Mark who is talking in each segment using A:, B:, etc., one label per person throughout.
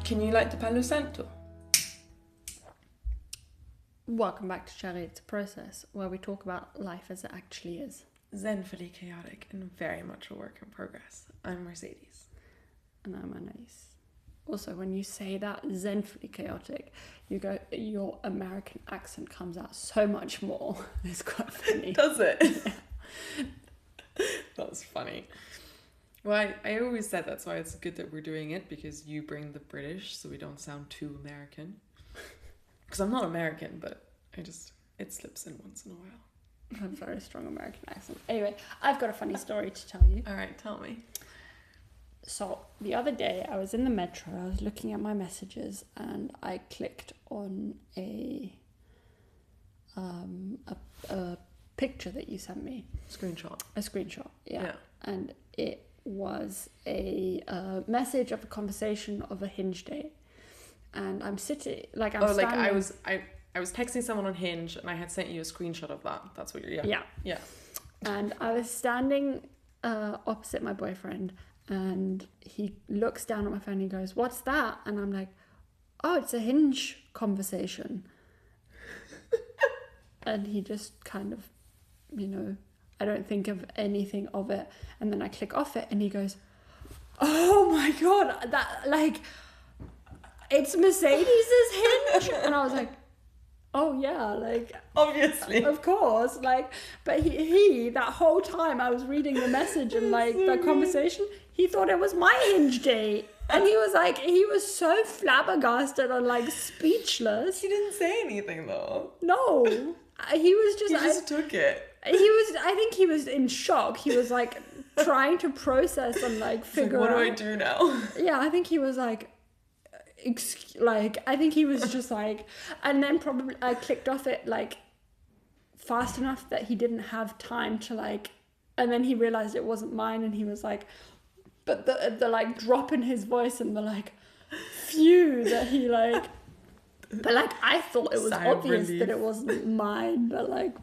A: Can you light the Palo Santo?
B: Welcome back to Cherry It's a Process, where we talk about life as it actually is.
A: Zenfully chaotic and very much a work in progress. I'm Mercedes.
B: And I'm Anais. Also, when you say that, zenfully chaotic, your American accent comes out so much more. It's quite funny.
A: Does it? Yeah. That's funny. Well, I always said that's why it's good that we're doing it, because you bring the British so we don't sound too American. Because I'm not American, but it slips in once in a while.
B: I have a very strong American accent. Anyway, I've got a funny story to tell you.
A: All right, tell me.
B: So, the other day I was in the metro, I was looking at my messages, and I clicked on a picture that you sent me.
A: Screenshot.
B: A screenshot, yeah. And it was a message of a conversation of a Hinge date. And I'm sitting, like I'm standing...
A: I was texting someone on Hinge and I had sent you a screenshot of that. That's what you're... Yeah.
B: And I was standing opposite my boyfriend, and he looks down at my phone and he goes, "What's that?" And I'm like, "Oh, it's a Hinge conversation." And he just kind of, I don't think of anything of it. And then I click off it and he goes, "Oh my God, that, like, it's Mercedes's Hinge?" And I was like, "Oh yeah, like
A: obviously,
B: of course." Like, but he that whole time I was reading the message and like the conversation, he thought it was my Hinge date, and he was so flabbergasted and like speechless.
A: He didn't say anything though.
B: No, he was just.
A: He just took it.
B: I think he was in shock. He was like trying to process and like figure
A: out. What do
B: I
A: do now?
B: Yeah, I think he was like. I think he was just like, and then probably I clicked off it like fast enough that he didn't have time to like, and then he realized it wasn't mine, and he was like, but the like drop in his voice and the like phew that he like, but like I thought it was obvious that it wasn't mine, but like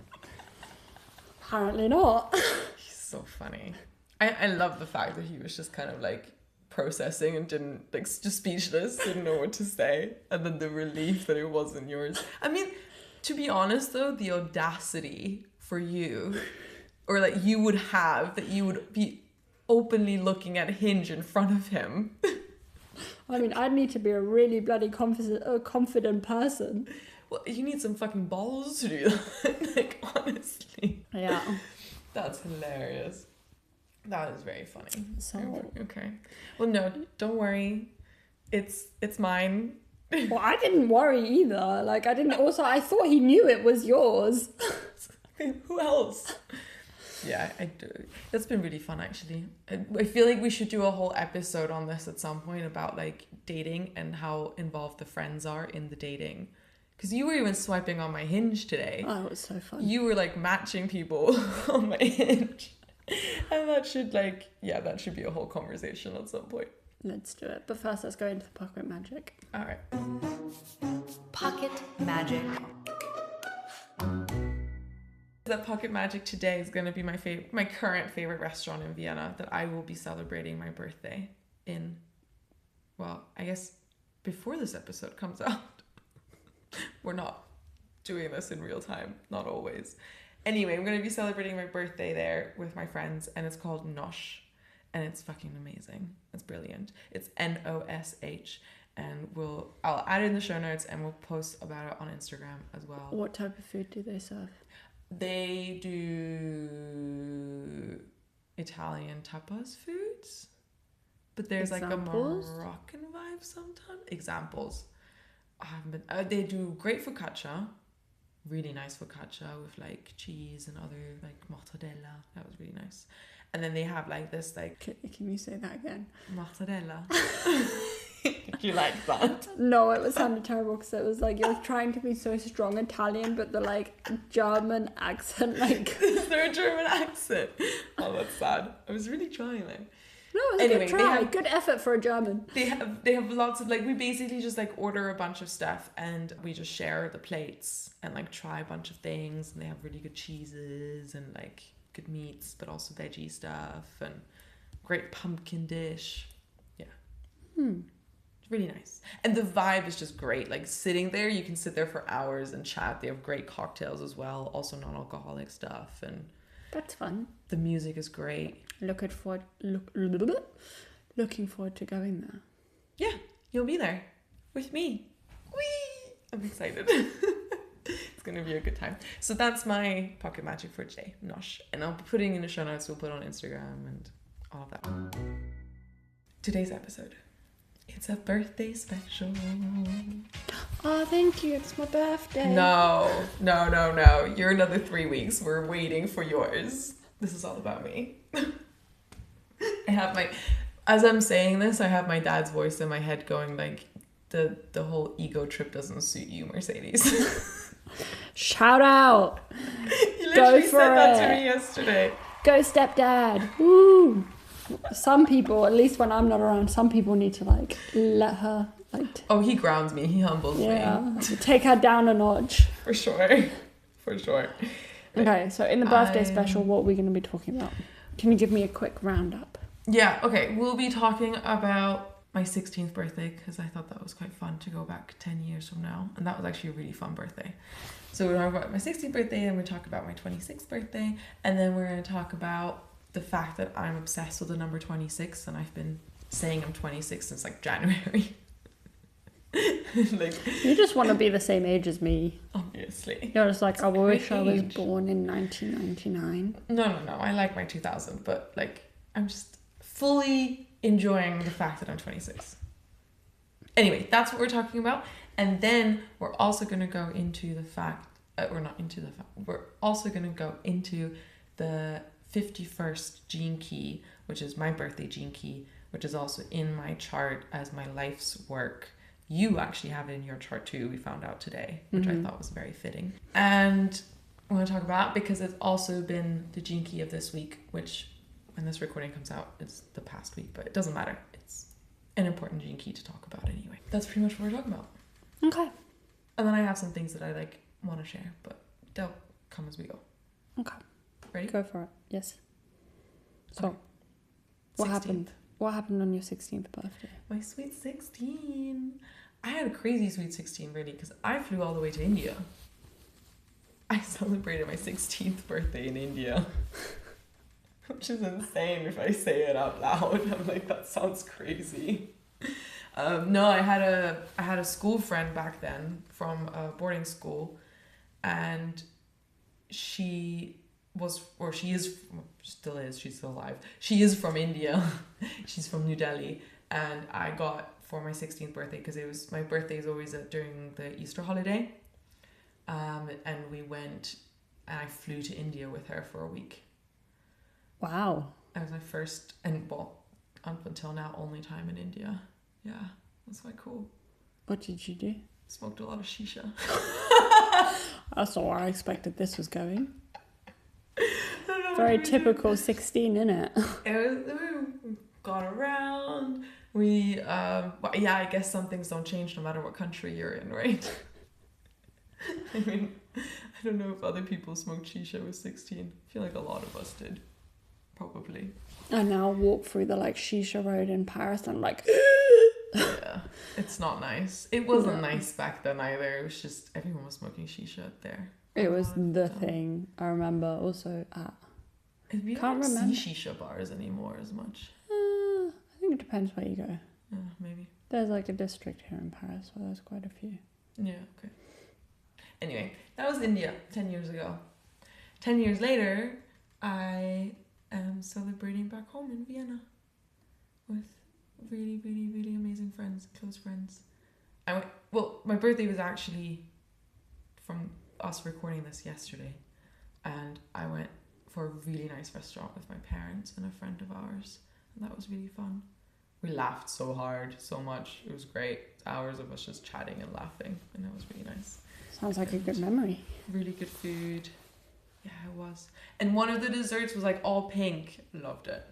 B: apparently not.
A: He's so funny. I love the fact that he was just kind of like processing and didn't, like, just speechless, didn't know what to say, and then the relief that it wasn't yours. I mean, to be honest though, the audacity for you, or like you would have, that you would be openly looking at Hinge in front of him.
B: I mean, I'd need to be a really bloody confident person.
A: Well, you need some fucking balls to do that. Like, honestly.
B: Yeah.
A: That's hilarious. That is very funny.
B: So
A: okay. Well, no, don't worry. It's mine.
B: Well, I didn't worry either. Like, I thought he knew it was yours.
A: Who else? Yeah, I do. That's been really fun, actually. I feel like we should do a whole episode on this at some point about like dating and how involved the friends are in the dating. Because you were even swiping on my Hinge today.
B: Oh, it was so fun.
A: You were like matching people on my Hinge. And that should be a whole conversation at some point.
B: Let's do it. But first, let's go into the pocket magic.
A: All right.
C: Pocket magic.
A: That pocket magic today is going to be my current favorite restaurant in Vienna that I will be celebrating my birthday in. Well, I guess before this episode comes out. We're not doing this in real time. Not always. Anyway, I'm going to be celebrating my birthday there with my friends, and it's called Nosh, and it's fucking amazing. It's brilliant. It's Nosh, and I'll add it in the show notes, and we'll post about it on Instagram as well.
B: What type of food do they serve?
A: They do Italian tapas foods, but there's
B: Examples?
A: Like a Moroccan vibe sometimes. Examples. I haven't been. They do great focaccia. Really nice focaccia with like cheese and other like mortadella. That was really nice. And then they have like this like...
B: Can you say that again?
A: Mortadella. You like that?
B: No, it sounded terrible because it was like you're trying to be so strong Italian, but the like German accent, like...
A: Is there a German accent? Oh, that's sad. I was really trying there.
B: No, it was a good try. Good effort for a German.
A: They have lots of like, we basically just like order a bunch of stuff and we just share the plates and like try a bunch of things, and they have really good cheeses and like good meats, but also veggie stuff and great pumpkin dish. Yeah. Really nice. And the vibe is just great. Like sitting there, you can sit there for hours and chat. They have great cocktails as well, also non-alcoholic stuff, and
B: That's fun.
A: the music is great.
B: Looking forward to going there.
A: Yeah, you'll be there with me. Whee! I'm excited. It's gonna be a good time. So that's my pocket magic for today, Nosh. And I'll be putting in the show notes. We'll put on Instagram and all of that. Today's episode. It's a birthday special.
B: Oh, thank you. It's my birthday.
A: No. You're another 3 weeks. We're waiting for yours. This is all about me. As I'm saying this, I have my dad's voice in my head going like, the whole ego trip doesn't suit you, Mercedes.
B: Shout out.
A: You literally said that to me yesterday.
B: Go stepdad. Woo. Some people, at least when I'm not around, some people need to like let her like.
A: Oh, he grounds me. He humbles me.
B: Take her down a notch.
A: For sure.
B: Okay, so in the birthday special, what are we going to be talking about? Can you give me a quick roundup?
A: Yeah, okay. We'll be talking about my 16th birthday because I thought that was quite fun to go back 10 years from now. And that was actually a really fun birthday. So we're talking about my 16th birthday and we talk about my 26th birthday. And then we're going to talk about the fact that I'm obsessed with the number 26 and I've been saying I'm 26 since like January. Like,
B: you just want to be the same age as me.
A: Obviously.
B: You're just like, I wish I was born in 1999.
A: No. I like my 2000, but like, I'm just fully enjoying the fact that I'm 26. Anyway, that's what we're talking about. And then we're also going to go into the fact, we're also going to go into the 51st gene key, which is my birthday gene key, which is also in my chart as my life's work. You actually have it in your chart too, we found out today, which I thought was very fitting. And I want to talk about because it's also been the gene key of this week, which when this recording comes out, it's the past week, but it doesn't matter. It's an important gene key to talk about anyway. That's pretty much what we're talking about.
B: Okay.
A: And then I have some things that I like want to share, but they'll come as we go.
B: Okay.
A: Ready?
B: Go for it. Yes. So,
A: Okay.
B: what
A: 16th.
B: happened? What happened on your 16th birthday?
A: My sweet 16. I had a crazy sweet 16 really because I flew all the way to India. I celebrated my 16th birthday in India. Which is insane if I say it out loud. I'm like, that sounds crazy. No, I had a school friend back then from a boarding school, and she's still alive. She is from India. She's from New Delhi, and I got for my 16th birthday because my birthday is always during the Easter holiday, and we went, and I flew to India with her for a week.
B: Wow.
A: That was my first, and well, up until now, only time in India. Yeah, that's quite cool.
B: What did you do?
A: Smoked a lot of shisha.
B: That's not where I expected this was going. Very typical 16, innit?
A: We got around. I guess some things don't change no matter what country you're in, right? I mean, I don't know if other people smoked shisha with 16. I feel like a lot of us did. Probably.
B: I now walk through the like shisha road in Paris and I'm like
A: Yeah, it's not nice. It wasn't nice back then either. It was just everyone was smoking shisha there.
B: it was the thing. I remember also at
A: We
B: Can't
A: don't
B: remember.
A: see shisha bars anymore as much.
B: I think it depends where you go.
A: Maybe.
B: There's like a district here in Paris where there's quite a few.
A: Yeah, okay. Anyway, that was India 10 years ago. 10 years later, I am celebrating back home in Vienna with really, really, really amazing friends, close friends. My birthday was actually from us recording this yesterday, and I went for a really nice restaurant with my parents and a friend of ours, and that was really fun. We laughed so hard, so much. It was great. Hours of us just chatting and laughing, and it was really nice.
B: Sounds like a good memory.
A: Really good food. Yeah, it was. And one of the desserts was like all pink. Loved it.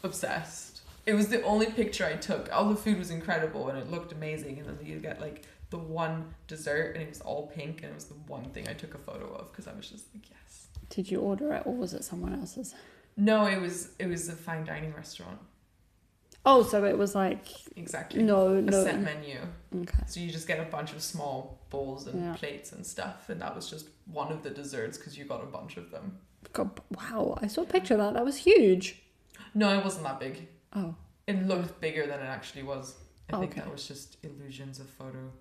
A: Obsessed. It was the only picture I took. All the food was incredible and it looked amazing. And then you get like the one dessert and it was all pink and it was the one thing I took a photo of because I was just like, yes.
B: Did you order it or was it someone else's?
A: No, it was a fine dining restaurant.
B: Oh, so it was like
A: Exactly.
B: no.
A: A set menu.
B: Okay.
A: So you just get a bunch of small bowls and
B: Yeah.
A: plates and stuff, and that was just one of the desserts because you got a bunch of them.
B: God, wow, I saw a picture of that. That was huge.
A: No, it wasn't that big.
B: Oh.
A: It looked bigger than it actually was. I think
B: Okay.
A: that was just illusions of photo.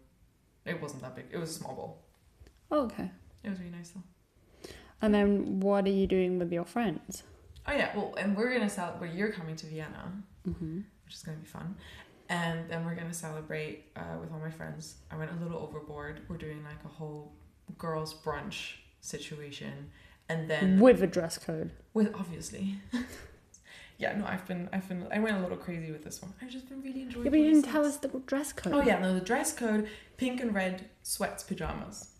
A: It wasn't that big. It was a small bowl.
B: Oh, okay.
A: It was really nice though.
B: And then what are you doing with your friends?
A: Oh yeah, well, and we're gonna celebrate. Well, you're coming to Vienna,
B: Mm-hmm.
A: which is gonna be fun, and then we're gonna celebrate with all my friends. I went a little overboard. We're doing like a whole girls' brunch situation, and then
B: With a dress code.
A: with obviously. Yeah, no, I went a little crazy with this one. I've just been really enjoying.
B: Yeah, but you didn't
A: 26.
B: tell us the dress code.
A: Oh yeah, no, the dress code: pink and red sweats, pajamas.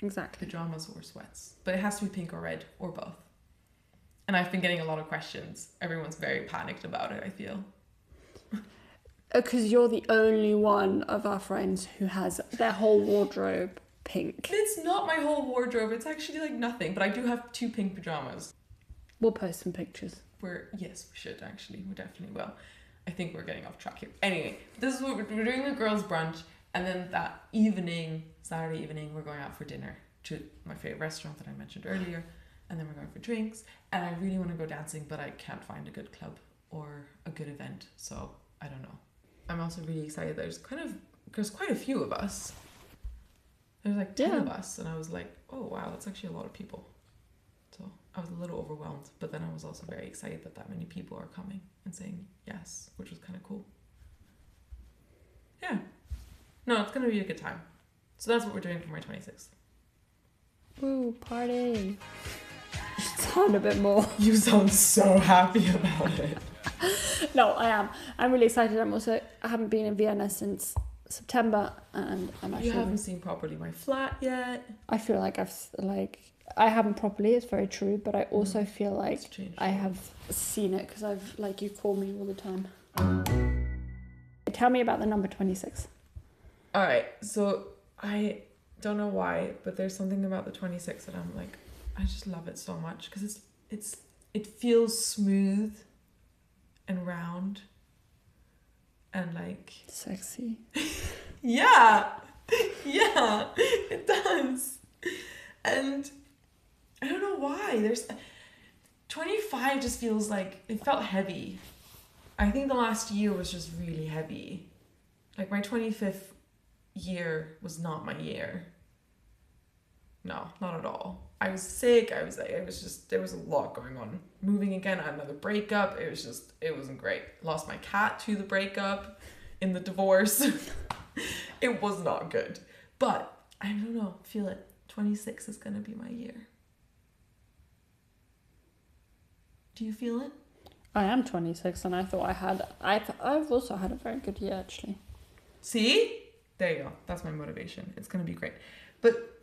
B: Exactly.
A: Pajamas or sweats, but it has to be pink or red or both. And I've been getting a lot of questions. Everyone's very panicked about it, I feel.
B: Because you're the only one of our friends who has their whole wardrobe pink.
A: It's not my whole wardrobe. It's actually like nothing, but I do have 2 pink pajamas.
B: We'll post some pictures.
A: Yes, we should actually. We definitely will. I think we're getting off track here. Anyway, this is what we're doing, the girls' brunch, and then that evening, Saturday evening, we're going out for dinner to my favorite restaurant that I mentioned earlier, and then we're going for drinks. And I really want to go dancing, but I can't find a good club or a good event, so I don't know. I'm also really excited. There's quite a few of us. There's like 10 of us, and I was like, oh wow, that's actually a lot of people. So I was a little overwhelmed, but then I was also very excited that many people are coming and saying yes, which was kind of cool. Yeah. No, it's going to be a good time. So that's what we're doing for my 26th.
B: Woo, party. You sound a bit more.
A: You sound so happy about it.
B: No, I am. I'm really excited. I haven't been in Vienna since September, and I'm actually.
A: You haven't seen properly my flat yet.
B: I feel like I haven't properly. It's very true, but I also feel like I have seen it because you call me all the time. Tell me about the number 26.
A: All right, so I don't know why, but there's something about the 26 that I'm like, I just love it so much because it feels smooth and round and like
B: Sexy.
A: yeah, it does. And I don't know why. There's 25 just feels like it felt heavy. I think the last year was just really heavy. Like my 25th year was not my year. No, not at all. I was sick. There was a lot going on. Moving again, I had another breakup. It wasn't great. Lost my cat to the breakup, in the divorce. It was not good. But I don't know, feel it. 26 is gonna be my year. Do you feel it?
B: I am 26, and I thought I've also had a very good year actually.
A: See? There you go. That's my motivation. It's gonna be great. But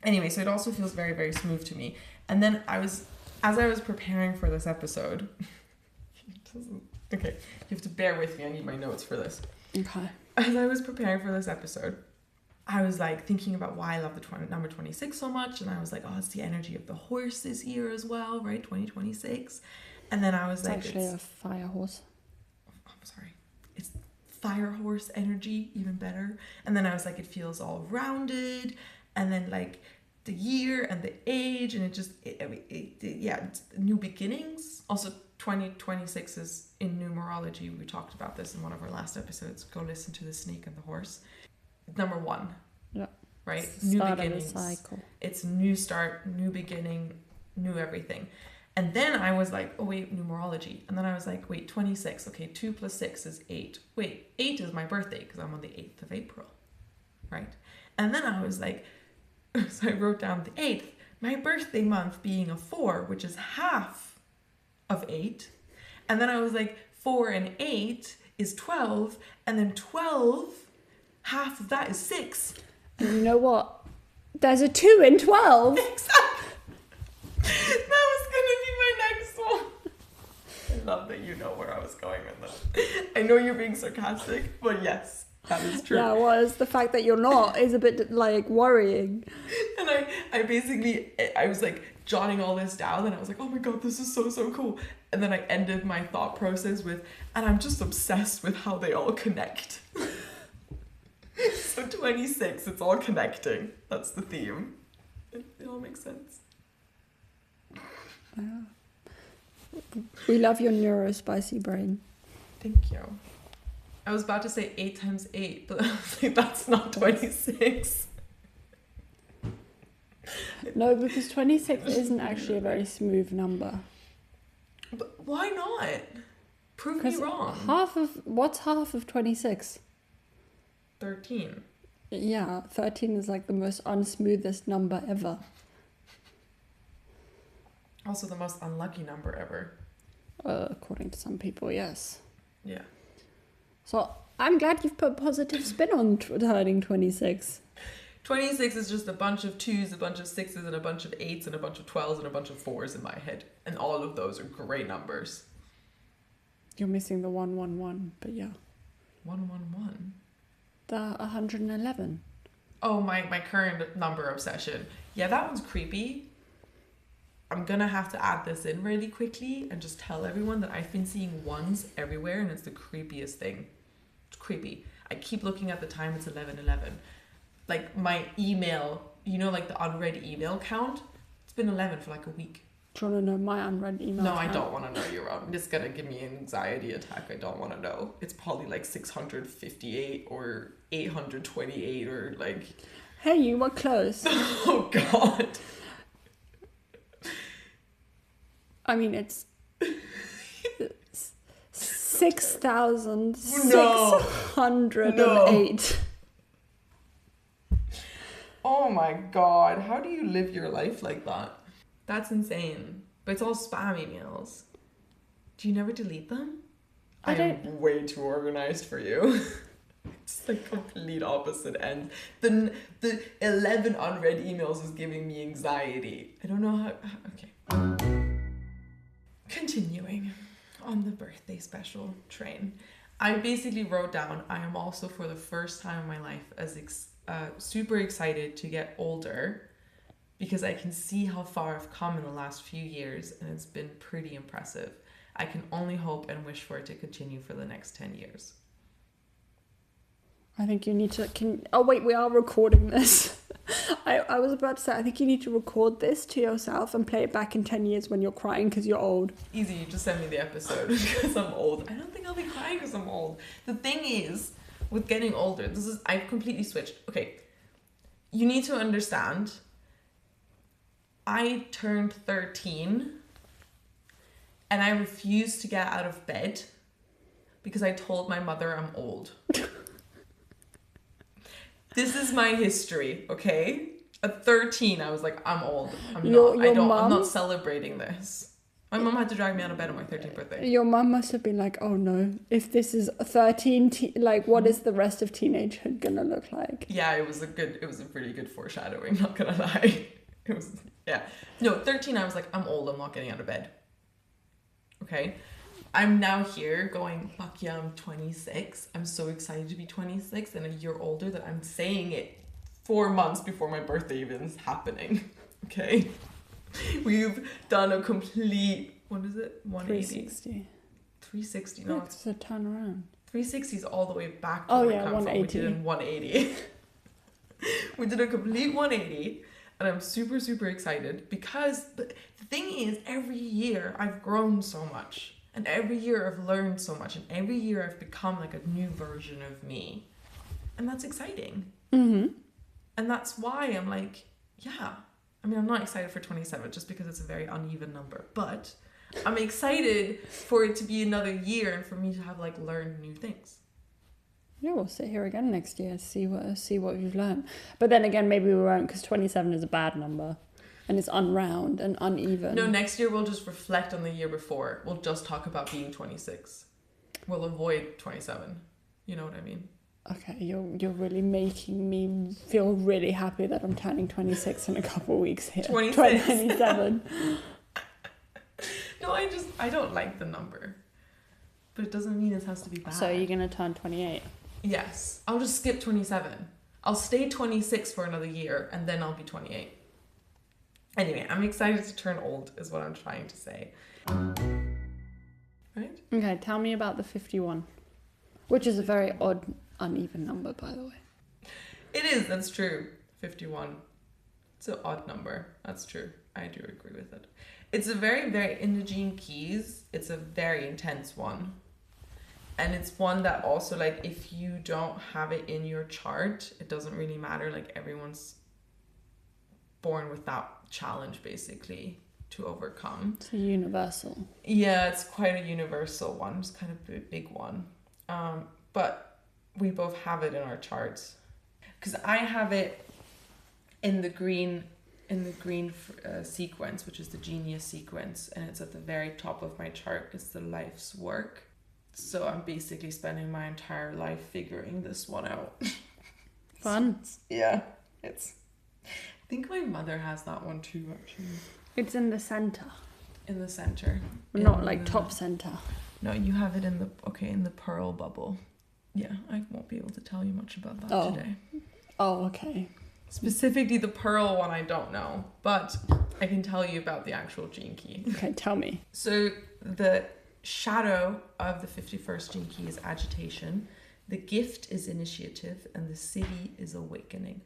A: anyway, so it also feels very, very smooth to me. And then as I was preparing for this episode, okay, you have to bear with me. I need my notes for this.
B: Okay.
A: As I was preparing for this episode, I was like thinking about why I love the number 26 so much. And I was like, oh, it's the energy of the horse this year as well, right? 2026. And then I was like,
B: Actually a fire horse.
A: I'm sorry. It's fire horse energy, even better. And then I was like, it feels all rounded. And then like the year and the age, and it's new beginnings. Also 2026 is in numerology. We talked about this in one of our last episodes. Go listen to the snake and the horse. Number 1.
B: Yeah.
A: Right?
B: It's the
A: New
B: start
A: beginnings.
B: of a cycle.
A: It's new start, new beginning, new everything. And then I was like, oh wait, numerology. And then I was like, wait, 26. Okay, 2 + 6 is 8. Wait, 8 is my birthday because I'm on the 8th of April. Right? And then I was like, so I wrote down the 8th, my birthday month being a 4, which is half of 8. And then I was like, 4 and 8 is 12. And then 12, half of that is 6.
B: And you know what? There's a 2 in 12.
A: Exactly. That was gonna be my next one. I love that you know where I was going with that. I know you're being sarcastic, but yes, that is true.
B: Yeah, was the fact that you're not is a bit like worrying.
A: And I basically, I was like jotting all this down, and I was like, oh my god, this is so cool. And then I ended my thought process with, and I'm just obsessed with how they all connect. So 26, it's all connecting. That's the theme. It all makes sense.
B: We love your neurospicy brain.
A: Thank you. I was about to say 8 times 8, but I was like, that's not 26.
B: No, because 26 isn't actually a very smooth number.
A: But why not? Prove me wrong.
B: What's half of 26?
A: 13.
B: Yeah, 13 is like the most unsmoothest number ever.
A: Also the most unlucky number ever.
B: According to some people, yes.
A: Yeah.
B: So I'm glad you've put a positive spin on turning 26.
A: 26 is just a bunch of 2s, a bunch of 6s, and a bunch of 8s, and a bunch of 12s, and a bunch of 4s in my head. And all of those are great numbers.
B: You're missing the 111, but yeah.
A: 111.
B: The 111.
A: Oh, my current number obsession. Yeah, that one's creepy. I'm gonna have to add this in really quickly and just tell everyone that I've been seeing ones everywhere, and it's the creepiest thing. It's creepy. I keep looking at the time, it's 11:11. Like my email, you know, like the unread email count, it's been 11 for like a week.
B: Do you want to know my unread email
A: No,
B: count?
A: I don't want to know your own. It's gonna give me an anxiety attack. I don't want to know. It's probably like 658 or 828 or like...
B: Hey, you were close.
A: Oh God.
B: I mean, it's 6,608.
A: Oh my God. How do you live your life like that? That's insane. But it's all spam emails. Do you never delete them?
B: I don't.
A: am way too organized for you. It's the complete opposite end. The 11 unread emails is giving me anxiety. I don't know how... Okay. Continuing on the birthday special train. I basically wrote down, I am also for the first time in my life super excited to get older, because I can see how far I've come in the last few years, and it's been pretty impressive. I can only hope and wish for it to continue for the next 10 years.
B: I think you need to... Oh, wait, we are recording this. I was about to say, I think you need to record this to yourself and play it back in 10 years when you're crying because you're old.
A: Easy, you just send me the episode because I'm old. I don't think I'll be crying because I'm old. The thing is, with getting older, I've completely switched. Okay, you need to understand, I turned 13 and I refused to get out of bed because I told my mother I'm old. This is my history, okay? At 13, I was like, I'm old. I'm not celebrating this. My mom had to drag me out of bed on my 13th birthday.
B: Your mum must have been like, oh no, if this is 13, what is the rest of teenagehood gonna look like?
A: Yeah, it was a really good foreshadowing, not gonna lie. It was, yeah. No, 13, I was like, I'm old, I'm not getting out of bed. Okay? I'm now here going, fuck yeah, I'm 26. I'm so excited to be 26 and a year older that I'm saying it 4 months before my birthday even is happening. Okay? We've done a complete, what is it? 180? 360. No,
B: it's a turn around.
A: 360 is all the way back to
B: where I come from. We
A: did a 180. We did a complete 180. And I'm super, super excited because the thing is, every year I've grown so much. And every year I've learned so much. And every year I've become like a new version of me. And that's exciting.
B: Mm-hmm.
A: And that's why I'm like, yeah. I mean, I'm not excited for 27 just because it's a very uneven number. But I'm excited for it to be another year and for me to have like learned new things.
B: Yeah, we'll sit here again next year, see what we've learned. But then again, maybe we won't, because 27 is a bad number. And it's unround and uneven.
A: No, next year we'll just reflect on the year before. We'll just talk about being 26. We'll avoid 27. You know what I mean?
B: Okay, you're really making me feel really happy that I'm turning 26 in a couple of weeks here.
A: 26.
B: 27.
A: No, I don't like the number. But it doesn't mean it has to be bad.
B: So you're going to turn 28?
A: Yes. I'll just skip 27. I'll stay 26 for another year and then I'll be 28. Anyway, I'm excited to turn old is what I'm trying to say. right?
B: Okay, tell me about the 51, which is a very odd, uneven number, by the way.
A: It is, that's true. 51. It's an odd number. That's true. I do agree with it. It's a very, very, in the gene keys, it's a very intense one. And it's one that also, like, if you don't have it in your chart, it doesn't really matter. Like, everyone's born with that challenge, basically, to overcome.
B: It's a universal.
A: Yeah, it's quite a universal one. It's kind of a big one. But we both have it in our charts. Because I have it in the green sequence, which is the genius sequence, and it's at the very top of my chart. It's the life's work. So I'm basically spending my entire life figuring this one out.
B: Fun.
A: Yeah, it's. I think my mother has that one too, actually.
B: It's in the center.
A: In the center.
B: Not like top center.
A: No, you have it in the pearl bubble. Yeah, I won't be able to tell you much about that today.
B: Oh, okay.
A: Specifically the pearl one, I don't know, but I can tell you about the actual gene key.
B: Okay, tell me.
A: So the shadow of the 51st gene key is agitation, the gift is initiative, and the city is awakening.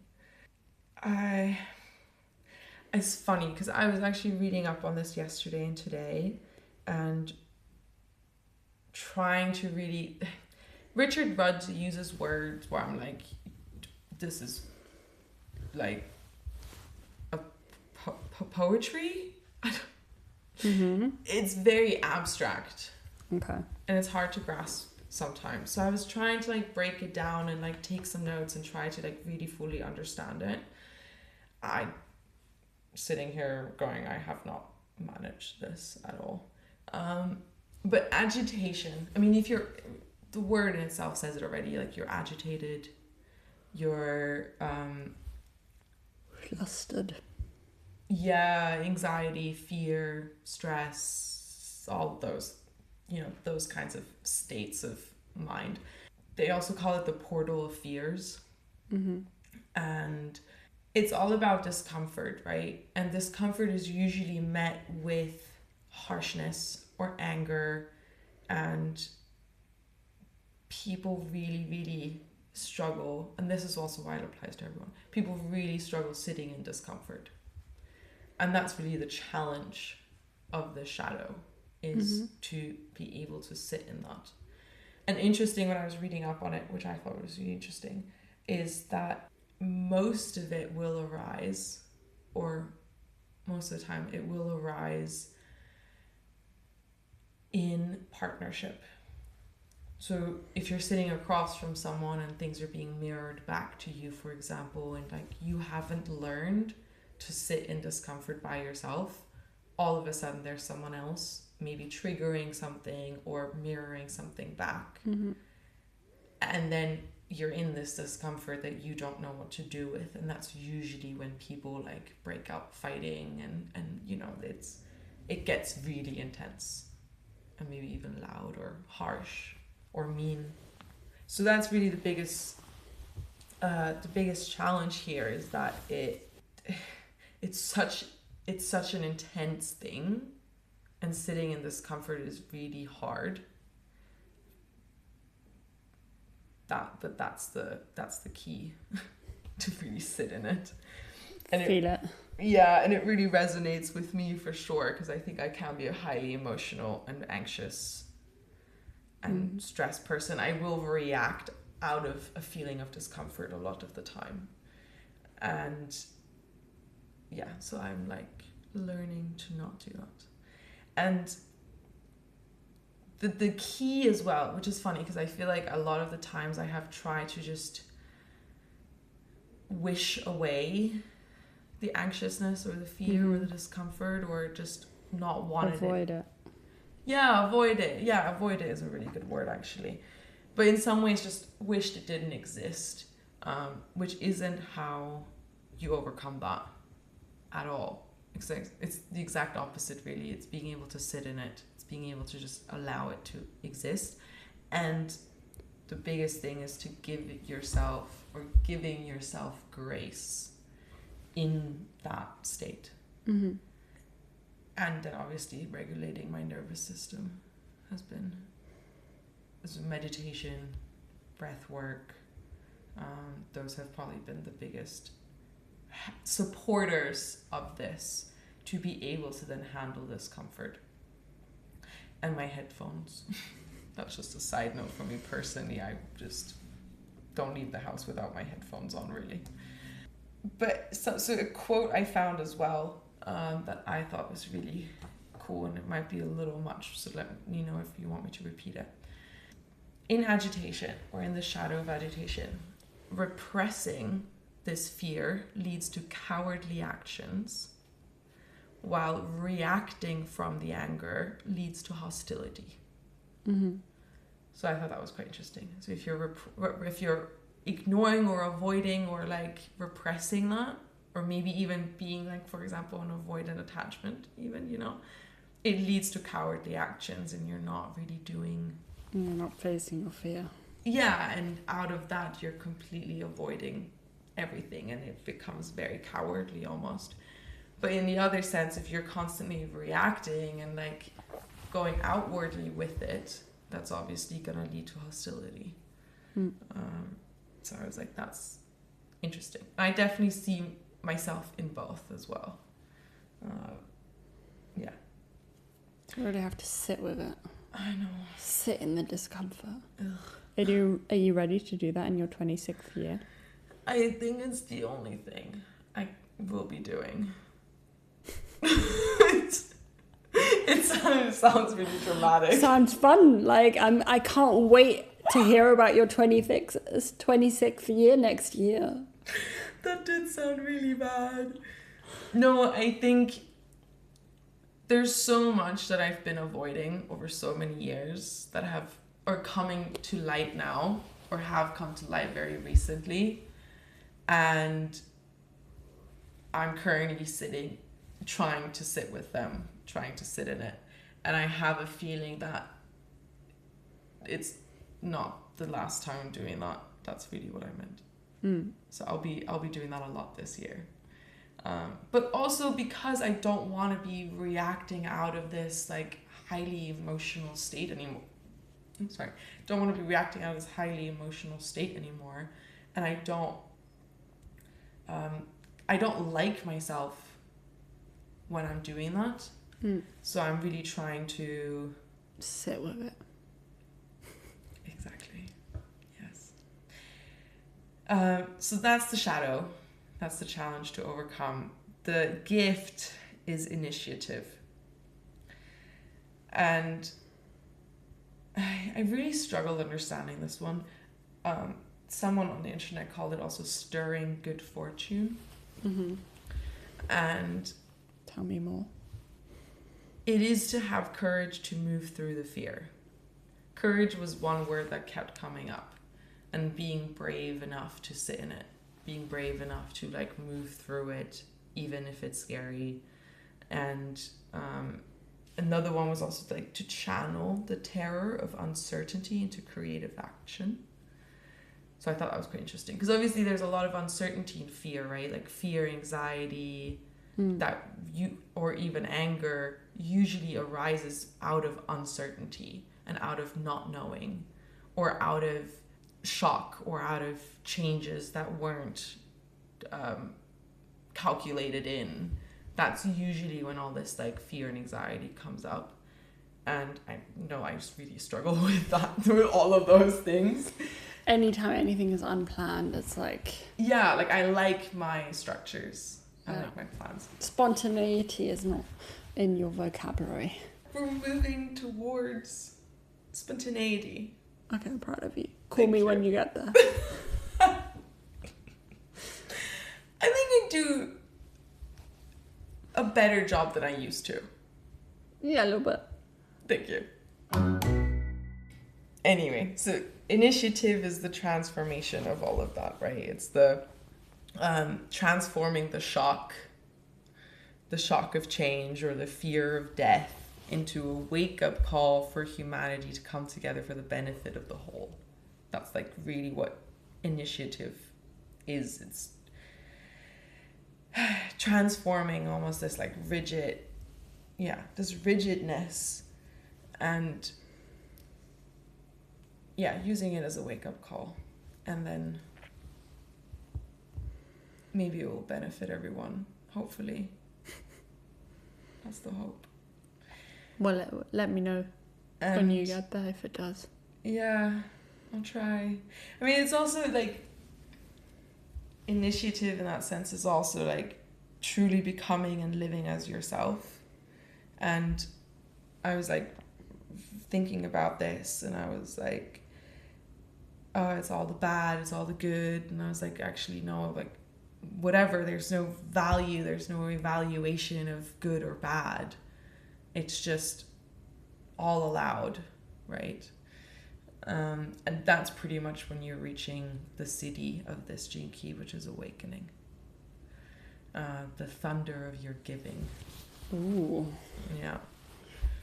A: It's funny because I was actually reading up on this yesterday and today and trying to really... Richard Rudd uses words where I'm like, this is like a poetry?
B: Mm-hmm.
A: It's very abstract.
B: Okay.
A: And it's hard to grasp sometimes. So I was trying to like break it down and like take some notes and try to like really fully understand it. I sitting here going, I have not managed this at all. But agitation, I mean, the word in itself says it already, like you're agitated, you're
B: flustered.
A: Yeah, anxiety, fear, stress, all those, those kinds of states of mind. They also call it the portal of fears.
B: Mm-hmm.
A: And it's all about discomfort, right? And discomfort is usually met with harshness or anger, and people really, really struggle, and this is also why it applies to everyone. People really struggle sitting in discomfort. And that's really the challenge of the shadow, is to be able to sit in that. And interesting, when I was reading up on it, which I thought was really interesting, is that most of it will arise, or most of the time it will arise in partnership. So if you're sitting across from someone and things are being mirrored back to you, for example, and like you haven't learned to sit in discomfort by yourself, all of a sudden there's someone else maybe triggering something or mirroring something back.
B: Mm-hmm. And
A: then you're in this discomfort that you don't know what to do with, and that's usually when people like break out fighting and it gets really intense and maybe even loud or harsh or mean. So that's really the biggest challenge here, is that it's such an intense thing, and sitting in discomfort is really hard. But that's the key to really sit in it and
B: feel it.
A: Yeah, and it really resonates with me for sure, because I think I can be a highly emotional and anxious and stressed person. I will react out of a feeling of discomfort a lot of the time. And yeah, so I'm like learning to not do that. And the key as well, which is funny because I feel like a lot of the times I have tried to just wish away the anxiousness or the fear or the discomfort, or just not want it.
B: Avoid it.
A: Yeah, avoid it. Yeah, avoid it is a really good word, actually. But in some ways just wished it didn't exist, which isn't how you overcome that at all. It's the exact opposite, really. It's being able to sit in it. It's being able to just allow it to exist. And the biggest thing is to giving yourself grace in that state.
B: Mm-hmm.
A: And then obviously regulating my nervous system. has been meditation, breath work. Those have probably been the biggest supporters of this, to be able to then handle discomfort. And my headphones. That's just a side note for me personally. I just don't leave the house without my headphones on, really. But so a quote I found as well, that I thought was really cool, and it might be a little much, so let me know if you want me to repeat it. In agitation, or in the shadow of agitation, repressing this fear leads to cowardly actions, while reacting from the anger leads to hostility.
B: Mm-hmm.
A: So I thought that was quite interesting. So if you're ignoring or avoiding or like repressing that, or maybe even being like, for example, an avoidant attachment, even, you know, it leads to cowardly actions, and you're not really doing...
B: You're not facing your fear.
A: Yeah, and out of that, you're completely avoiding everything, and it becomes very cowardly almost. But in the other sense, if you're constantly reacting and like going outwardly with it, that's obviously going to lead to hostility. So I was like, that's interesting. I definitely see myself in both as well. Yeah.
B: You really have to sit with it.
A: I know.
B: Sit in the discomfort.
A: Ugh.
B: Are you ready to do that in your 26th year?
A: I think it's the only thing I will be doing. It sounds really dramatic.
B: Sounds fun. Like I can't wait to hear about your 26th year next year.
A: That did sound really bad. No, I think there's so much that I've been avoiding over so many years that are coming to light now, or have come to light very recently. And I'm currently trying to sit with them, trying to sit in it. And I have a feeling that it's not the last time I'm doing that. That's really what I meant. So I'll be doing that a lot this year. But also because I don't want to be reacting out of this like highly emotional state anymore. Don't want to be reacting out of this highly emotional state anymore. And I don't like myself when I'm doing that. So I'm really trying to
B: sit with it.
A: Exactly. Yes. So that's the shadow. That's the challenge to overcome. The gift is initiative. And I really struggled understanding this one. Someone on the internet called it also stirring good fortune.
B: Mm-hmm.
A: And
B: tell me more.
A: It is to have courage to move through the fear. Courage was one word that kept coming up, and being brave enough to sit in it, being brave enough to like move through it, even if it's scary. And another one was also like to channel the terror of uncertainty into creative action. So I thought that was quite interesting, because obviously there's a lot of uncertainty and fear, right? Like fear, anxiety, or even anger usually arises out of uncertainty and out of not knowing, or out of shock, or out of changes that weren't calculated in. That's usually when all this like fear and anxiety comes up. And I know I just really struggle with that, with all of those things.
B: Anytime anything is unplanned, it's like...
A: Yeah, like I like my structures. I like my plans.
B: Spontaneity is not in your vocabulary.
A: We're moving towards spontaneity.
B: Okay, I'm proud of you. Call me when you get there.
A: I think I do a better job than I used to.
B: Yeah, a little bit.
A: Thank you. Anyway, so initiative is the transformation of all of that, right? It's the transforming the shock of change, or the fear of death, into a wake-up call for humanity to come together for the benefit of the whole. That's like really what initiative is. It's transforming almost this like rigidness, and yeah, using it as a wake-up call, and then maybe it will benefit everyone, hopefully. That's the hope.
B: Well, let me know when you get there if it does.
A: Yeah, I'll try. I mean, it's also like initiative in that sense is also like truly becoming and living as yourself. And I was like thinking about this, and I was like, oh, it's all the bad, it's all the good. And I was like, actually, no, like whatever, there's no value, there's no evaluation of good or bad. It's just all allowed, right? And that's pretty much when you're reaching the city of this gene key, which is awakening. The thunder of your giving.
B: Ooh.
A: Yeah.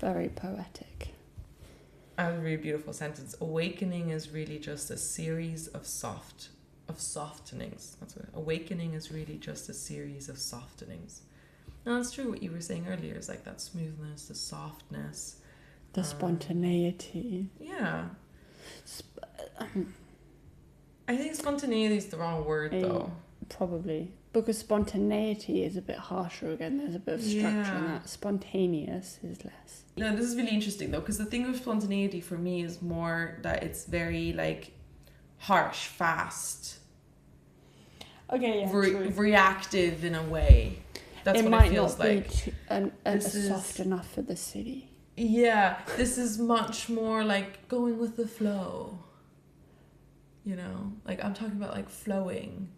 B: Very poetic.
A: A really beautiful sentence. Awakening is really just a series of softenings. That's what awakening is really just a series of softenings. Now that's true what you were saying earlier, is like that smoothness, the softness.
B: The spontaneity.
A: Yeah. I think spontaneity is the wrong word though.
B: Probably. Because spontaneity is a bit harsher again. There's a bit of structure in that. Spontaneous is less.
A: No, this is really interesting though, because the thing with spontaneity for me is more that it's very like harsh, fast.
B: Okay, yeah.
A: Reactive in a way. That's what it feels like.
B: It's soft enough for the city.
A: Yeah, this is much more like going with the flow. You know, like I'm talking about like flowing,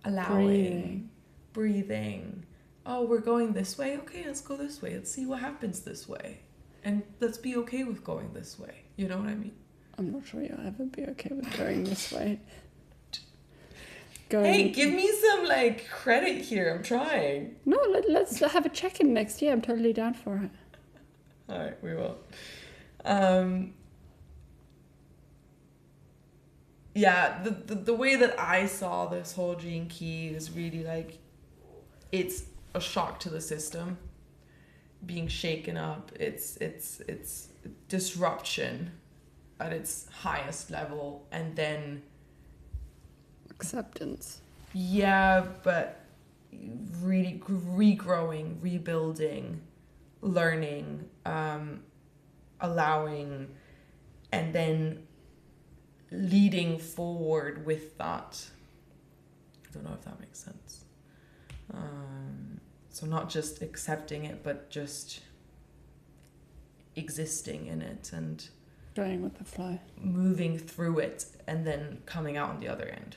A: allowing, breathing. Oh, we're going this way? Okay, let's go this way. Let's see what happens this way. And let's be okay with going this way. You know what I mean?
B: I'm not sure you'll ever be okay with going this way.
A: Hey, give me some like credit here. I'm trying.
B: No, let's have a check-in next year. I'm totally down for it.
A: All right, we will. Yeah, the way that I saw this whole gene key is really like it's a shock to the system, being shaken up. It's disruption at its highest level, and then
B: acceptance.
A: Yeah, but really regrowing, rebuilding, learning, allowing, and then leading forward with that. I don't know if that makes sense. So not just accepting it, but just existing in it and
B: going with the flow,
A: moving through it, and then coming out on the other end.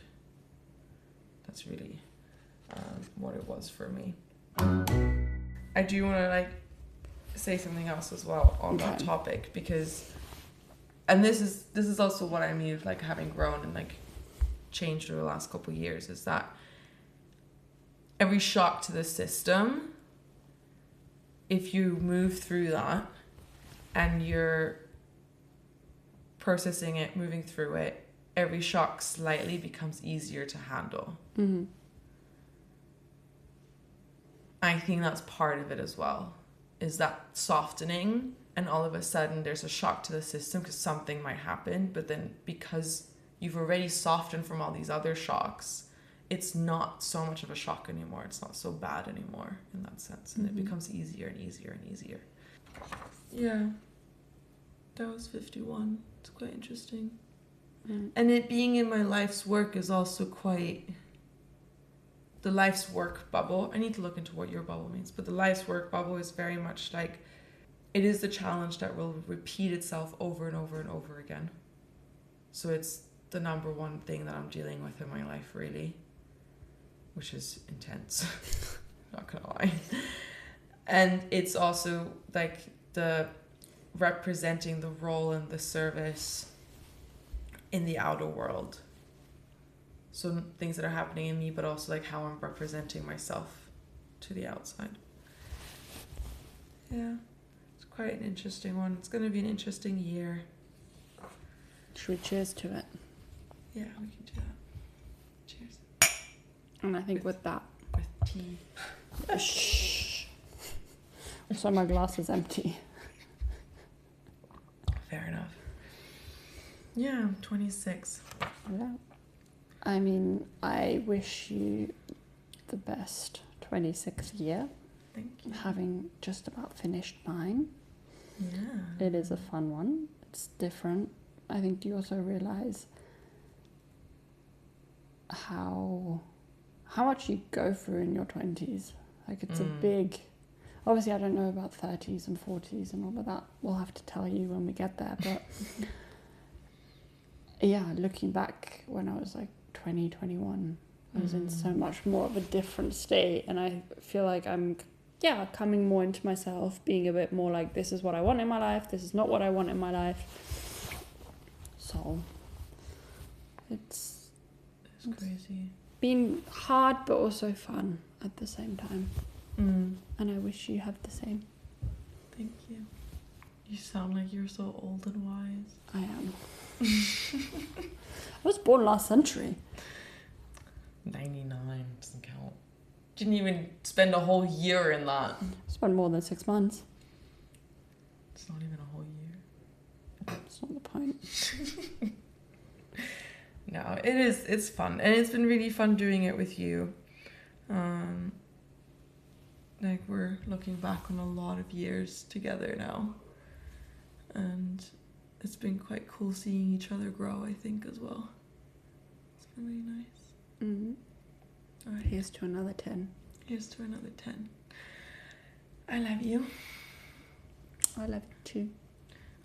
A: That's really what it was for me. I do want to like say something else as well on that topic, because, and this is also what I mean with like having grown and like changed over the last couple of years, is that every shock to the system, if you move through that and you're processing it, moving through it, every shock slightly becomes easier to handle.
B: Mm-hmm.
A: I think that's part of it as well, is that softening, and all of a sudden there's a shock to the system because something might happen, but then because you've already softened from all these other shocks, it's not so much of a shock anymore. It's not so bad anymore in that sense, and it becomes easier and easier and easier. Yeah, that was 51. It's quite interesting. And it being in my life's work is also quite... The life's work bubble, I need to look into what your bubble means, but the life's work bubble is very much like, it is the challenge that will repeat itself over and over and over again. So it's the number one thing that I'm dealing with in my life, really, which is intense, not gonna lie. And it's also like the representing the role and the service in the outer world. So things that are happening in me, but also like how I'm representing myself to the outside. Yeah, it's quite an interesting one. It's going to be an interesting year.
B: Should we cheers to it?
A: Yeah, we can do that. Cheers.
B: And I think with that...
A: With tea.
B: Shh. So my glass is empty.
A: Fair enough. Yeah, I'm 26.
B: Yeah. I mean, I wish you the best 26th year,
A: Thank you.
B: having just about finished 9.
A: Yeah.
B: It is a fun one. It's different. I think you also realize how much you go through in your 20s. Like, it's a big... Obviously, I don't know about 30s and 40s and all of that. We'll have to tell you when we get there. But yeah, looking back when I was like 20, 21, I was in so much more of a different state. And I feel like I'm, coming more into myself, being a bit more like, this is what I want in my life. This is not what I want in my life. So it's
A: crazy.
B: been hard, but also fun at the same time.
A: Mm.
B: And I wish you have the same.
A: Thank you. You sound like you're so old and wise.
B: I am. I was born last century.
A: 99 doesn't count. Didn't even spend a whole year in that.
B: Spent more than 6 months.
A: It's not even a whole year.
B: That's not the point.
A: No, it's fun. And it's been really fun doing it with you. Like, we're looking back on a lot of years together now. And it's been quite cool seeing each other grow, I think, as well. It's been really nice.
B: Mm-hmm.
A: All right.
B: Here's to another 10.
A: Here's to another 10. I love you.
B: I love you too.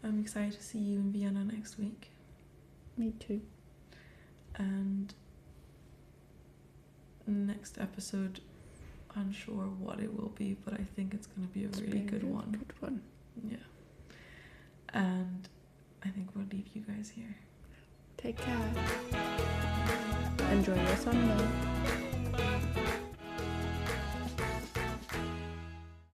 A: I'm excited to see you in Vienna next week.
B: Me too.
A: And next episode, unsure what it will be, but I think it's going to be a really good one.
B: Good one.
A: Yeah. And I think we'll leave you guys here.
B: Take care. Enjoy your Sunday.